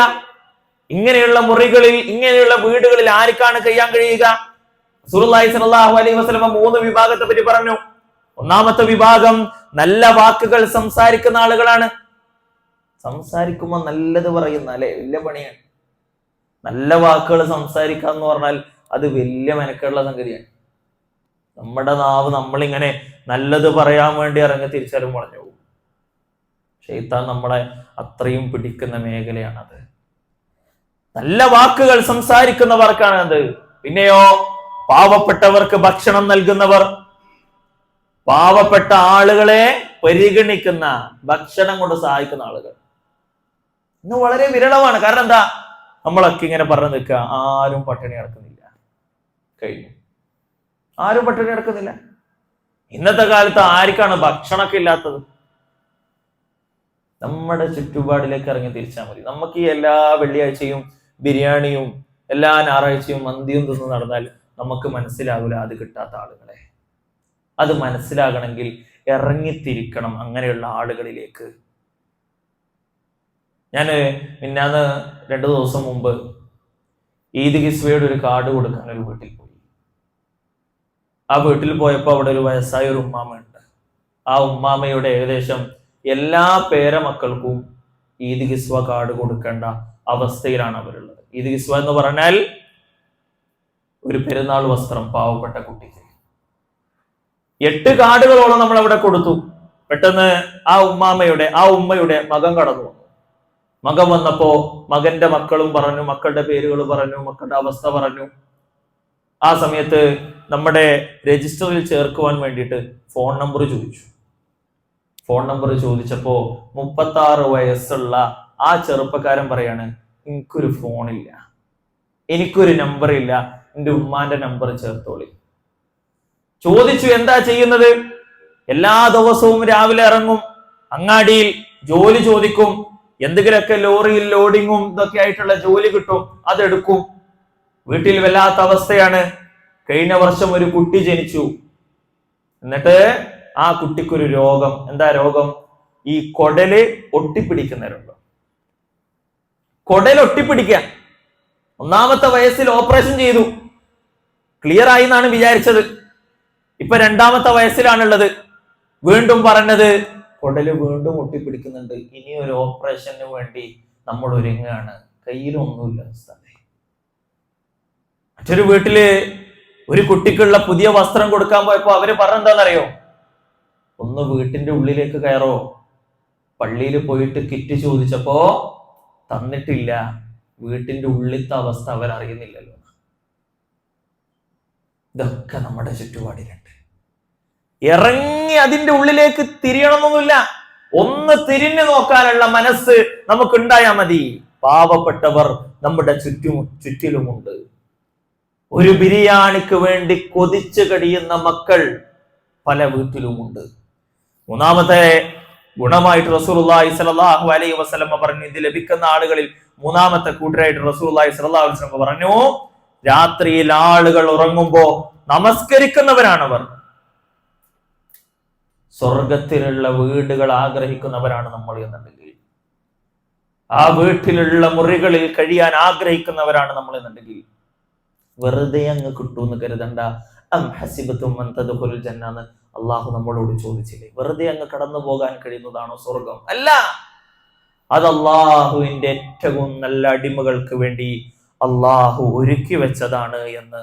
ഇങ്ങനെയുള്ള മുറികളിൽ, ഇങ്ങനെയുള്ള വീടുകളിൽ ആർക്കാണ് കഴിയാൻ കഴിയുക? റസൂലുള്ളാഹി സ്വല്ലല്ലാഹു അലൈഹി വസല്ലം 3 വിഭാഗത്തെ പറ്റി പറഞ്ഞു. ഒന്നാമത്തെ വിഭാഗം നല്ല വാക്കുകൾ സംസാരിക്കുന്ന ആളുകളാണ്. സംസാരിക്കുമ്പോൾ നല്ലത് പറയുന്ന, അല്ലെ, വലിയ പണിയാണ്. നല്ല വാക്കുകൾ സംസാരിക്കുക എന്ന് പറഞ്ഞാൽ അത് വലിയ മെനക്കുള്ള സംഗതിയാണ്. നമ്മുടെ നാവ് നമ്മളിങ്ങനെ നല്ലത് പറയാൻ വേണ്ടി ഇറങ്ങി തിരിച്ചാലും പറഞ്ഞു പോകും. ശൈത്താൻ നമ്മളെ അത്രയും പിടിക്കുന്ന മേഖലയാണത്. നല്ല വാക്കുകൾ സംസാരിക്കുന്നവർക്കാണത്. പിന്നെയോ പാവപ്പെട്ടവർക്ക് ഭക്ഷണം നൽകുന്നവർ, പാവപ്പെട്ട ആളുകളെ പരിഗണിക്കുന്ന, ഭക്ഷണം കൊണ്ട് സഹായിക്കുന്ന ആളുകൾ ഇന്ന് വളരെ വിരളമാണ്. കാരണം എന്താ? നമ്മളൊക്കെ ഇങ്ങനെ പറഞ്ഞു നിൽക്കുക, ആരും പട്ടിണി കിടക്കുന്നില്ല. കഴിഞ്ഞു, ആരും പട്ടിണി കിടക്കുന്നില്ല. ഇന്നത്തെ കാലത്ത് ആർക്കാണ് ഭക്ഷണമൊക്കെ ഇല്ലാത്തത്? നമ്മുടെ ചുറ്റുപാടിലേക്ക് ഇറങ്ങി തിരിച്ചാൽ മതി. നമുക്ക് ഈ എല്ലാ വെള്ളിയാഴ്ചയും ബിരിയാണിയും എല്ലാ ഞായറാഴ്ചയും മന്തിയും തിന്ന് നടന്നാൽ നമുക്ക് മനസ്സിലാവില്ല അത് കിട്ടാത്ത ആളുകളെ. അത് മനസ്സിലാകണമെങ്കിൽ ഇറങ്ങിത്തിരിക്കണം അങ്ങനെയുള്ള ആളുകളിലേക്ക്. ഞാൻ മിന്നാന്ന് 2 ദിവസം മുമ്പ് ഈദ് കിസ്വയുടെ ഒരു കാർഡ് കൊടുക്കാൻ ഒരു വീട്ടിൽ പോയി. ആ വീട്ടിൽ പോയപ്പോൾ അവിടെ ഒരു വയസ്സായ ഒരു ഉമ്മാമയുണ്ട്. ആ ഉമ്മാമയുടെ ഏകദേശം എല്ലാ പേരമക്കൾക്കും ഈദ് കിസ്വ കാർഡ് കൊടുക്കേണ്ട അവസ്ഥയിലാണ് അവരുള്ളത്. ഈദ് കിസ്വ എന്ന് പറഞ്ഞാൽ ഒരു പെരുന്നാൾ വസ്ത്രം പാവപ്പെട്ട കുട്ടിക്ക്. 8 കാർഡുകളോളം നമ്മൾ അവിടെ കൊടുത്തു. പെട്ടെന്ന് ആ ഉമ്മയുടെ മകൻ കടന്നു വന്നു. മകൻ വന്നപ്പോ മകന്റെ മക്കളും പറഞ്ഞു, മക്കളുടെ പേരുകൾ പറഞ്ഞു, മക്കളുടെ അവസ്ഥ പറഞ്ഞു. ആ സമയത്ത് നമ്മുടെ രജിസ്റ്ററിൽ ചേർക്കുവാൻ വേണ്ടിയിട്ട് ഫോൺ നമ്പർ ചോദിച്ചു. ഫോൺ നമ്പർ ചോദിച്ചപ്പോ 36 വയസ്സുള്ള ആ ചെറുപ്പക്കാരൻ പറയാണ്, എനിക്കൊരു ഫോണില്ല, എനിക്കൊരു നമ്പർ ഇല്ല, എന്റെ ഉമ്മാന്റെ നമ്പർ ചേർത്തോളി. ചോദിച്ചു, എന്താ ചെയ്യുന്നത്? എല്ലാ ദിവസവും രാവിലെ ഇറങ്ങും, അങ്ങാടിയിൽ ജോലി ചോദിക്കും, എന്തെങ്കിലുമൊക്കെ ലോറിയിൽ ലോഡിങ്ങും ഇതൊക്കെ ആയിട്ടുള്ള ജോലി കിട്ടും, അതെടുക്കും. വീട്ടിൽ വല്ലാത്ത അവസ്ഥയാണ്. കഴിഞ്ഞ വർഷം ഒരു കുട്ടി ജനിച്ചു. എന്നിട്ട് ആ കുട്ടിക്കൊരു രോഗം. എന്താ രോഗം? ഈ കൊടല് ഒട്ടിപ്പിടിക്കുന്ന രോഗം. കൊടൽ ഒട്ടിപ്പിടിക്കാൻ 1ാമത്തെ വയസ്സിൽ ഓപ്പറേഷൻ ചെയ്തു, ക്ലിയർ ആയി എന്നാണ് വിചാരിച്ചത്. ഇപ്പൊ 2ാമത്തെ വയസ്സിലാണുള്ളത്. വീണ്ടും പറഞ്ഞത് കൊടല് വീണ്ടും ഒട്ടിപ്പിടിക്കുന്നുണ്ട്, ഇനി ഒരു ഓപ്പറേഷന് വേണ്ടി നമ്മൾ ഒരുങ്ങാണ്, കയ്യിലൊന്നുമില്ല. മറ്റൊരു വീട്ടില് ഒരു കുട്ടിക്കുള്ള പുതിയ വസ്ത്രം കൊടുക്കാൻ പോയപ്പോ അവര് പറഞ്ഞെന്താണെന്നറിയോ? ഒന്ന് വീട്ടിന്റെ ഉള്ളിലേക്ക് കയറോ. പള്ളിയിൽ പോയിട്ട് കിറ്റ് ചോദിച്ചപ്പോ തന്നിട്ടില്ല. വീട്ടിന്റെ ഉള്ളിലത്തെ അവസ്ഥ അവരറിയുന്നില്ലല്ലോ. ഇതൊക്കെ നമ്മുടെ ചുറ്റുപാടിലുണ്ട്. ഇറങ്ങി അതിന്റെ ഉള്ളിലേക്ക് തിരിയണമെന്നൊന്നുമില്ല. ഒന്ന് തിരിഞ്ഞു നോക്കാനുള്ള മനസ്സ് നമുക്കുണ്ടായാൽ മതി. പാവപ്പെട്ടവർ നമ്മുടെ ചുറ്റിലുമുണ്ട്. ഒരു ബിരിയാണിക്ക് വേണ്ടി കൊതിച്ചു കഴിയുന്ന മക്കൾ പല വീട്ടിലുമുണ്ട്. 3ാമത്തെ ഗുണമായിട്ട് റസൂലുള്ളാഹി സ്വല്ലല്ലാഹു അലൈഹി വസല്ലം പറഞ്ഞു, ഇത് ലഭിക്കുന്ന ആളുകളിൽ 3ാമത്തെ കൂട്ടരായിട്ട് റസൂലുള്ളാഹി സ്വല്ലല്ലാഹു അലൈഹി വസല്ലം പറഞ്ഞു, രാത്രിയിൽ ആളുകൾ ഉറങ്ങുമ്പോ നമസ്കരിക്കുന്നവരാണവർ. സ്വർഗത്തിലുള്ള വീടുകൾ ആഗ്രഹിക്കുന്നവരാണ് നമ്മൾ എന്നുണ്ടെങ്കിൽ, ആ വീട്ടിലുള്ള മുറികളിൽ കഴിയാൻ ആഗ്രഹിക്കുന്നവരാണ് നമ്മൾ എന്നുണ്ടെങ്കിൽ, വെറുതെ അങ്ങ് കിട്ടൂന്ന് കരുതണ്ട. അം ഹസിബതും അൻ തദ്ഖുലുൽ ജന്ന എന്ന് അള്ളാഹു നമ്മളോട് ചോദിച്ചില്ലേ? വെറുതെ അങ്ങ് കടന്നു പോകാൻ കഴിയുന്നതാണോ സ്വർഗം? അല്ല, അത് അള്ളാഹുവിന്റെ ഏറ്റവും നല്ല അടിമകൾക്ക് വേണ്ടി അള്ളാഹു ഒരുക്കി വെച്ചതാണ് എന്ന്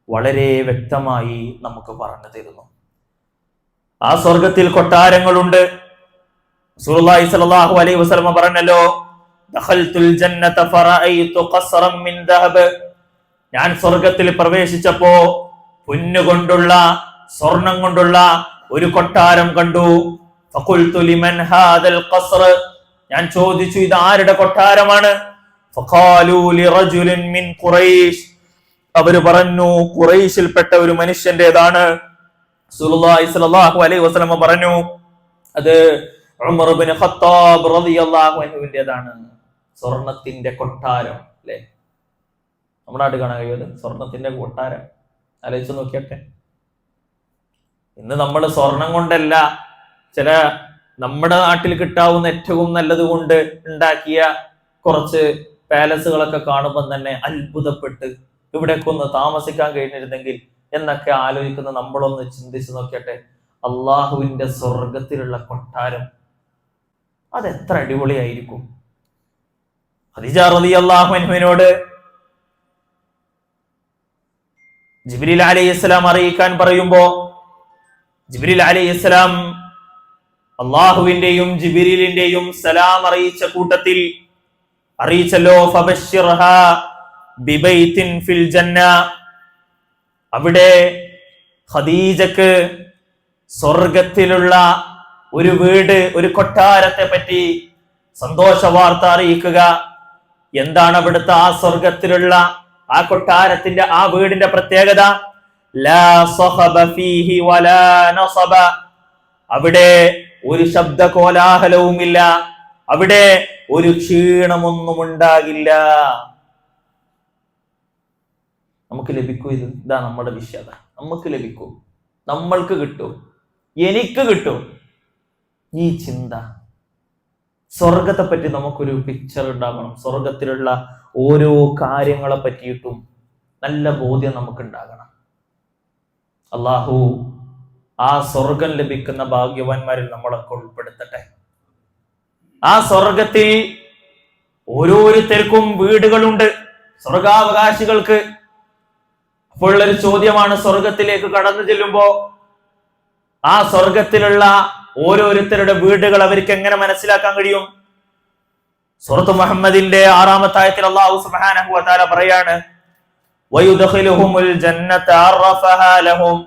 വളരെ വ്യക്തമായി നമുക്ക് പറഞ്ഞു തരുന്നു. ആ സ്വർഗത്തിൽ കൊട്ടാരങ്ങളുണ്ട്. റസൂലുള്ളാഹി സ്വല്ലല്ലാഹു അലൈഹി വസല്ലം പറഞ്ഞല്ലോ, ദഖൽതുൽ ജന്നത ഫറഅയ്തു ഖസ്റൻ മിൻ ദഹബ്, ഞാൻ സ്വർഗത്തിൽ പ്രവേശിച്ചപ്പോ പൊന്നുകൊണ്ടുള്ള, സ്വർണം കൊണ്ടുള്ള ഒരു കൊട്ടാരം കണ്ടു. ഫഖുൽതു ലിമൻ ഹാദൽ ഖസ്ർ, ഞാൻ ചോദിച്ചു ഇത് ആരുടെ കൊട്ടാരമാണ്? ഫഖാലു ലിറജുലിൻ മിൻ ഖുറൈശ്, അവർ പറഞ്ഞു ഖുറൈശിൽപ്പെട്ട ഒരു മനുഷ്യന്റേതാണ്. റസൂലുള്ളാഹി സ്വല്ലല്ലാഹു അലൈഹി വസല്ലം പറഞ്ഞു, അത് ഉമർ ഇബ്നു ഖത്താബ് റളിയല്ലാഹു അൻഹുവിന്റേതാണ്. സ്വർണത്തിന്റെ കൊട്ടാരം, അല്ലെ? നമ്മുടെ നാട്ടിൽ കാണാൻ കഴിയുന്നത് സ്വർണത്തിന്റെ കൊട്ടാരം. ആലോചിച്ച് നോക്കിയട്ടെ. ഇന്ന് നമ്മൾ സ്വർണം കൊണ്ടല്ല, ചില നമ്മുടെ നാട്ടിൽ കിട്ടാവുന്ന ഏറ്റവും നല്ലത് കൊണ്ട് ഉണ്ടാക്കിയ കുറച്ച് പാലസുകളൊക്കെ കാണുമ്പോൾ തന്നെ അത്ഭുതപ്പെട്ട് ഇവിടേക്ക് ഒന്ന് താമസിക്കാൻ കഴിഞ്ഞിരുന്നെങ്കിൽ എന്നൊക്കെ ആലോചിക്കുന്ന നമ്മളൊന്ന് ചിന്തിച്ചു നോക്കിയട്ടെ. അള്ളാഹുവിന്റെ സ്വർഗത്തിലുള്ള കൊട്ടാരം അതെത്ര അടിപൊളിയായിരിക്കും. ഖദീജ റളിയല്ലാഹു അൻഹയോട് ജിബ്രീൽ അലൈഹിസ്സലാം അറിയിക്കാൻ പറയുമ്പോ ജിബ്രീൽ അലൈഹിസ്സലാം അള്ളാഹുവിന്റെയും ജിബ്രീലിന്റെയും സലാം അറിയിച്ച കൂട്ടത്തിൽ അറിയിച്ചല്ലോ, ഫബശ്ശിർഹാ ബിബൈത്തിൻ ഫിൽ ജന്ന. അവിടെ ഖദീജക്ക് സ്വർഗത്തിലുള്ള ഒരു വീട്, ഒരു കൊട്ടാരത്തെ പറ്റി സന്തോഷ വാർത്ത അറിയിക്കുക. എന്താണ് അവിടുത്തെ ആ സ്വർഗത്തിലുള്ള ആ കൊട്ടാരത്തിന്റെ ആ വീടിന്റെ പ്രത്യേകത? ലാ സഖബ ഫീഹി വലാ നസബ. അവിടെ ഒരു ശബ്ദ കോലാഹലവുമില്ല, അവിടെ ഒരു ക്ഷീണമൊന്നും ഉണ്ടാകില്ല. നമുക്ക് ലഭിക്കൂ ഇത്? ഇതാ നമ്മുടെ വിശ്വാസ. നമുക്ക് ലഭിക്കും, നമ്മൾക്ക് കിട്ടും, എനിക്ക് കിട്ടും. ഈ ചിന്ത, സ്വർഗത്തെ പറ്റി നമുക്കൊരു പിക്ചർ ഉണ്ടാകണം. സ്വർഗത്തിലുള്ള ഓരോ കാര്യങ്ങളെ പറ്റിയിട്ടും നല്ല ബോധ്യം നമുക്ക് ഉണ്ടാകണം. അള്ളാഹു ആ സ്വർഗം ലഭിക്കുന്ന ഭാഗ്യവാന്മാരിൽ നമ്മളൊക്കെ ഉൾപ്പെടുത്തട്ടെ. ആ സ്വർഗത്തിൽ ഓരോരുത്തർക്കും വീടുകളുണ്ട്, സ്വർഗാവകാശികൾക്ക്. അപ്പോൾ ഒരു ചോദ്യമാണ്, സ്വർഗത്തിലേക്ക് കടന്നു ചെല്ലുമ്പോ ആ സ്വർഗത്തിലുള്ള ഓരോരുത്തരുടെ വീടുകൾ അവർക്ക് എങ്ങനെ മനസ്സിലാക്കാൻ കഴിയും? സൂറത്ത് മുഹമ്മദിന്റെ 6-ാമത്തെ ആയത്തിൽ അല്ലാഹു സുബ്ഹാനഹു വ തആല പറയാണ്, വയുദ്ഖിലുഹുമുൽ ജന്നത അറഫഹാ ലഹും.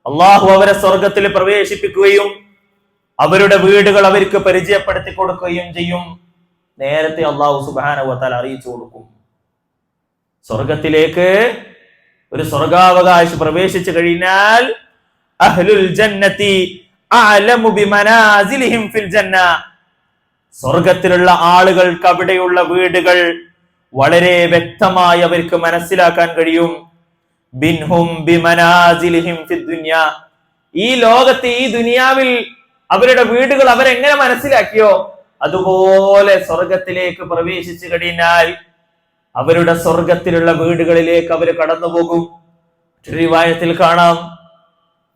അല്ലാഹു അവരെ സ്വർഗത്തിൽ പ്രവേശിപ്പിക്കുകയും അവരുടെ വീടുകൾ അവർക്ക് പരിചയപ്പെടുത്തി കൊടുക്കുകയും ചെയ്യും. നേരത്തെ അല്ലാഹു സുബ്ഹാനഹു വ തആല അറിയിച്ചു കൊടുക്കും. സ്വർഗത്തിലേക്ക് ഒരു സ്വർഗാവകാശി പ്രവേശിച്ചു കഴിഞ്ഞാൽ അഹ്ലുൽ ജന്നതി അഅലമു ബിമനാസിലിഹിം ഫിൽ ജന്ന. സ്വർഗത്തിലുള്ള ആളുകൾക്ക് അവിടെയുള്ള വീടുകൾ വളരെ വ്യക്തമായി അവർക്ക് മനസ്സിലാക്കാൻ കഴിയും. ബിൻഹും ബിമനാസിലിഹിം ഫിദ് ദുനിയ. ഈ ലോകത്ത്, ഈ ദുനിയാവിൽ അവരുടെ വീടുകൾ അവരെങ്ങനെ മനസ്സിലാക്കിയോ അതുപോലെ സ്വർഗത്തിലേക്ക് പ്രവേശിച്ചു കഴിഞ്ഞാൽ അവരുടെ സ്വർഗത്തിലുള്ള വീടുകളിലേക്ക് അവർ കടന്നു പോകും. റിവായത്തിൽ കാണാം,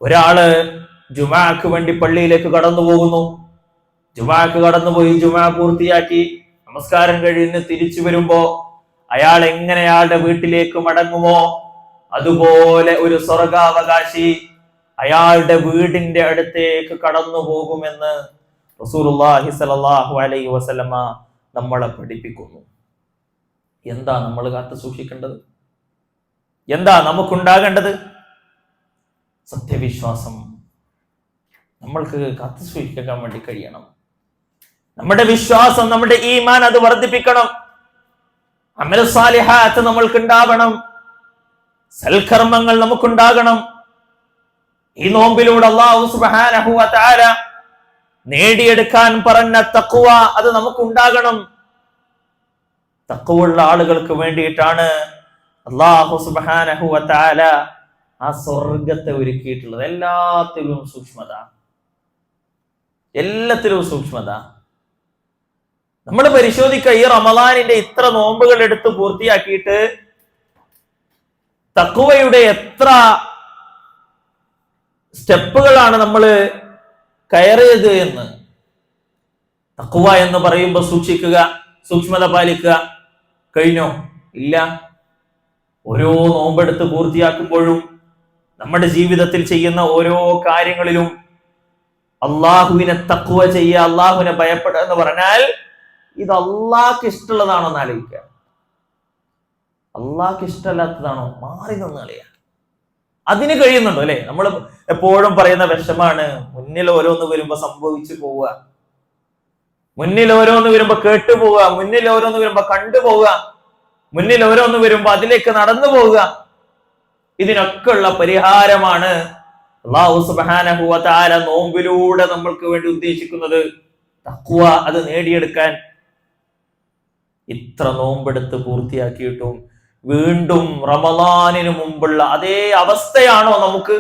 ഒരാള് ജുമാക്ക് വേണ്ടി പള്ളിയിലേക്ക് കടന്നു പോകുന്നു. ജുമാക്ക് കടന്നുപോയി, ജുമാ പൂർത്തിയാക്കി നമസ്കാരം കഴിഞ്ഞ് തിരിച്ചു വരുമ്പോ അയാൾ എങ്ങനെ അയാളുടെ വീട്ടിലേക്ക് മടങ്ങുമോ അതുപോലെ ഒരു സ്വർഗാവകാശി അയാളുടെ വീടിന്റെ അടുത്തേക്ക് കടന്നു പോകുമെന്ന് റസൂലുള്ളാഹി സ്വല്ലല്ലാഹു അലൈഹി വസല്ലമ നമ്മളെ പഠിപ്പിക്കുന്നു. എന്താ നമ്മൾ കാത്തു സൂക്ഷിക്കേണ്ടത്? എന്താ നമുക്കുണ്ടാകേണ്ടത്? സത്യവിശ്വാസം നമ്മൾക്ക് കാത്തു സൂക്ഷിക്കാൻ വേണ്ടി കഴിയണം. നമ്മുടെ വിശ്വാസം, നമ്മുടെ ഈമാൻ അത് വർദ്ധിപ്പിക്കണം. അമൽ സാലിഹാത്ത് നമ്മൾക്ക് ഉണ്ടാവണം, സൽക്കർമ്മങ്ങൾ നമുക്കുണ്ടാകണം. ഈ നോമ്പിലൂടെ അല്ലാഹു സുബ്ഹാനഹു വ തആല നേടിയെടുക്കാൻ പറഞ്ഞ തഖ്വ അത് നമുക്കുണ്ടാകണം. തഖ്വയുള്ള ആളുകൾക്ക് വേണ്ടിയിട്ടാണ് അല്ലാഹു സുബ്ഹാനഹു വ തആല ആ സ്വർഗത്തെ ഒരുക്കിയിട്ടുള്ളത്. എല്ലാത്തിലും സൂക്ഷ്മത, എല്ലാത്തിലും സൂക്ഷ്മത. നമ്മൾ പരിശോധിക്കുക, ഈ റമദാനിന്റെ ഇത്ര നോമ്പുകൾ എടുത്ത് പൂർത്തിയാക്കിയിട്ട് തഖ്വയുടെ എത്ര സ്റ്റെപ്പുകളാണ് നമ്മൾ കയറിയത് എന്ന്. തഖ്വ എന്ന് പറയുമ്പോൾ സൂക്ഷിക്കുക, സൂക്ഷ്മത പാലിക്കുക. കഴിഞ്ഞോ? ഇല്ല. ഓരോ നോമ്പെടുത്ത് പൂർത്തിയാക്കുമ്പോഴും നമ്മുടെ ജീവിതത്തിൽ ചെയ്യുന്ന ഓരോ കാര്യങ്ങളിലും അള്ളാഹുവിനെ തഖ്വ ചെയ്യുക, അള്ളാഹുവിനെ ഭയപ്പെടുക എന്ന് പറഞ്ഞാൽ ഇത് അള്ളാഹ്ക്ക് ഇഷ്ടമുള്ളതാണോ എന്ന് ആലോചിക്കുക. അള്ളാഹ്ക്ക് ഇഷ്ടമല്ലാത്തതാണോ? മാറി നിന്ന് കളയുക. അതിന് കഴിയുന്നുണ്ടോ? അല്ലെ, നമ്മൾ എപ്പോഴും പറയുന്ന വിഷമാണ് മുന്നിൽ ഓരോന്ന് വരുമ്പോ സംഭവിച്ചു പോവുക, മുന്നിൽ ഓരോന്ന് വരുമ്പോ കേട്ടു പോവുക, മുന്നിൽ ഓരോന്ന് വരുമ്പോ കണ്ടുപോവുക, മുന്നിൽ ഓരോന്ന് വരുമ്പോ അതിലേക്ക് നടന്നു പോവുക. ഇതിനൊക്കെ ഉള്ള പരിഹാരമാണ് അല്ലാഹു സുബ്ഹാനഹു വ തആല നോമ്പിലൂടെ നമ്മൾക്ക് വേണ്ടി ഉദ്ദേശിക്കുന്നത്. തഖ്വ അത് നേടിയെടുക്കാൻ ഇത്ര നോമ്പെടുത്ത് പൂർത്തിയാക്കിയിട്ടും വീണ്ടും റമദാനിന് മുമ്പുള്ള അതേ അവസ്ഥയാണോ നമുക്ക്?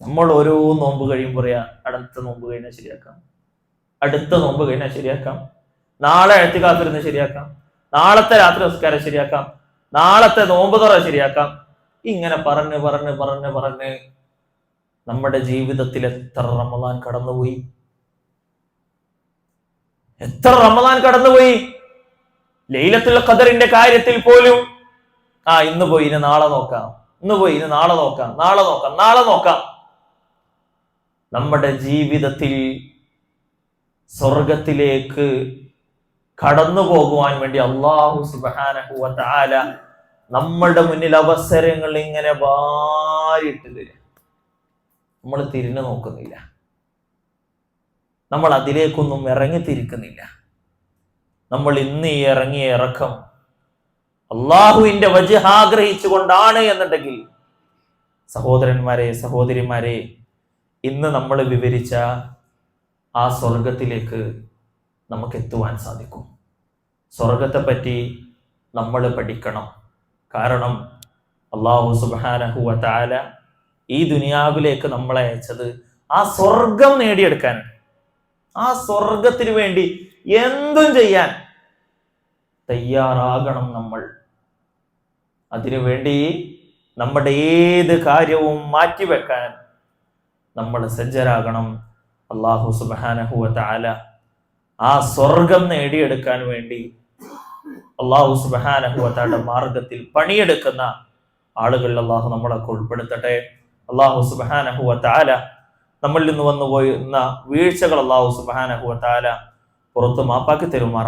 നമ്മൾ ഓരോ നോമ്പ് കഴിയുമ്പോൾ പറയാ അടുത്ത നോമ്പ് കഴിഞ്ഞാൽ ശരിയാക്കാം, അടുത്ത നോമ്പ് കഴിഞ്ഞാൽ ശരിയാക്കാം. നാളെ എഴുത്തിക്കാത്തിരുന്ന് ശരിയാക്കാം, നാളത്തെ രാത്രി നമസ്കാരം ശരിയാക്കാം, നാളത്തെ നോമ്പ് തുറ ശരിയാക്കാം. ഇങ്ങനെ പറഞ്ഞ് പറഞ്ഞ് പറഞ്ഞ് പറഞ്ഞ് നമ്മുടെ ജീവിതത്തിൽ എത്ര റമദാൻ കടന്നുപോയി, എത്ര റമദാൻ കടന്നുപോയി. ലൈലത്തുൽ ഖദറിന്റെ കാര്യത്തിൽ പോലും ഇന്ന് പോയി ഇനി നാളെ നോക്കാം, ഇന്ന് പോയി ഇനി നാളെ നോക്കാം, നാളെ നോക്കാം, നാളെ നോക്കാം. നമ്മുടെ ജീവിതത്തിൽ സ്വർഗത്തിലേക്ക് കടന്നു പോകുവാൻ വേണ്ടി അല്ലാഹു സുബ്ഹാനഹു വ തആല നമ്മളുടെ മുന്നിൽ അവസരങ്ങൾ ഇങ്ങനെ വാരിട്ട് തരും. നമ്മൾ തിരിഞ്ഞു നോക്കുന്നില്ല, നമ്മൾ അതിലേക്കൊന്നും ഇറങ്ങിത്തിരിക്കുന്നില്ല. നമ്മൾ ഇന്ന് ഈ ഇറങ്ങിയ ഇറക്കം അള്ളാഹുവിന്റെ വജ്ഹ് ആഗ്രഹിച്ചുകൊണ്ടാണ് എന്നുണ്ടെങ്കിൽ, സഹോദരന്മാരെ സഹോദരിമാരെ, ഇന്ന് നമ്മൾ വിവരിച്ച ആ സ്വർഗത്തിലേക്ക് നമുക്ക് എത്തുവാൻ സാധിക്കും. സ്വർഗത്തെ പറ്റി നമ്മൾ പഠിക്കണം. കാരണം അല്ലാഹു സുബ്ഹാനഹു വ തആല ഈ ദുനിയാവിലേക്ക് നമ്മളെ അയച്ചത് ആ സ്വർഗം നേടിയെടുക്കാനാണ്. ആ സ്വർഗത്തിന് വേണ്ടി എന്തും ചെയ്യാൻ തയ്യാറാകണം നമ്മൾ. അതിനുവേണ്ടി നമ്മുടെ ഏത് കാര്യവും മാറ്റിവെക്കാൻ നമ്മൾ സജ്ജരാകണം. അല്ലാഹു സുബ്ഹാനഹു വ തആല ആ സ്വർഗം നേടിയെടുക്കാൻ വേണ്ടി അല്ലാഹു സുബ്ഹാനഹു വ തആല മാർഗത്തിൽ പണിയെടുക്കുന്ന ആളുകളിൽ അല്ലാഹു നമ്മളൊക്കെ ഉൾപ്പെടുത്തട്ടെ. അല്ലാഹു സുബ്ഹാനഹു വ തആല നമ്മളിൽ നിന്ന് വന്നുപോയിരുന്ന വീഴ്ചകൾ അല്ലാഹു സുബ്ഹാനഹു വ തആല പുറത്ത് മാപ്പാക്കി തരുമാറാകട്ടെ.